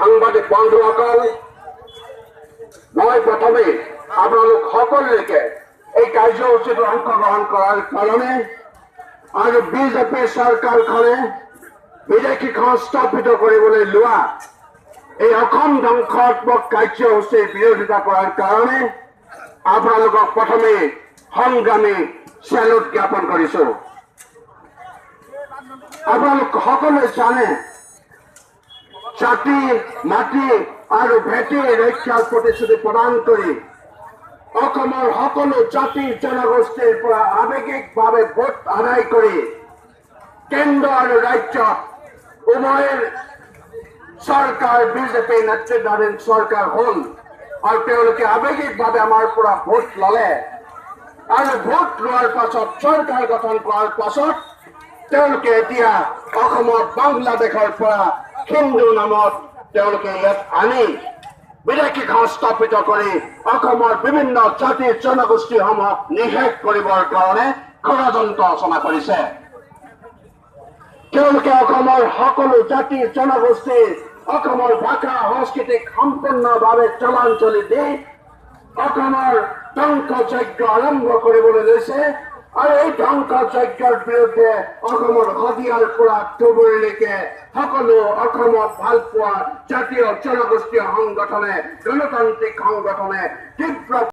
সাংবাদিক বন্ধুসকল, মই প্ৰথমে আপোনালোক সকলোকে এই কাৰ্যসূচীত অংশগ্ৰহণ কৰাৰ কাৰণে আৰু বিজেপি চৰকাৰখনে বিদেশী সংস্থাপিত কৰিবলৈ লোৱা এই অসম ধ্বংসাত্মক কাৰ্যসূচীৰ বিৰোধিতা কৰাৰ কাৰণে আপোনালোকক প্ৰথমে সংগ্ৰামী চেলুট জ্ঞাপন কৰিছো। আপোনালোক সকলোৱে জানে জাতি মাটি আৰু ভেটিৰ ৰক্ষাৰ প্ৰতিশ্ৰুতি প্ৰদান কৰি অসমৰ সকলো জাতি জনগোষ্ঠীৰ পৰা আৱেগিকভাৱে ভোট আদায় কৰি কেন্দ্ৰ আৰু ৰাজ্যত উভয় চৰকাৰ বিজেপি নেতৃত্বাধীন চৰকাৰ হ'ল আৰু তেওঁলোকে আৱেগিকভাৱে আমাৰ পৰা ভোট ল'লে আৰু ভোট লোৱাৰ পাছত চৰকাৰ গঠন কৰাৰ পাছত তেওঁলোকে এতিয়া অসমত বাংলাদেশৰ পৰা হিন্দু নামত তেওঁলোকে ইয়াত আনি বিদেশী সংস্থাপিত কৰি অসমৰ বিভিন্ন জাতি জনগোষ্ঠীসমূহক নিষেধ কৰিবৰ কাৰণে ষড়যন্ত্ৰ ৰচনা কৰিছে। তেওঁলোকে অসমৰ সকলো জাতি জনগোষ্ঠী অসমৰ ভাষা সংস্কৃতিক সম্পূৰ্ণভাৱে জলাঞ্জলি দি অসমৰ ধ্বংস যজ্ঞ আৰম্ভ কৰিবলৈ লৈছে আৰু এই ধ্বংস যজ্ঞৰ বিৰুদ্ধে অসমৰ শদিয়াৰ পৰা ধুবুৰীলৈকে সকলো অসমত ভাল পোৱা জাতীয় জনগোষ্ঠীয় সংগঠনে গণতান্ত্ৰিক সংগঠনে তীব্ৰ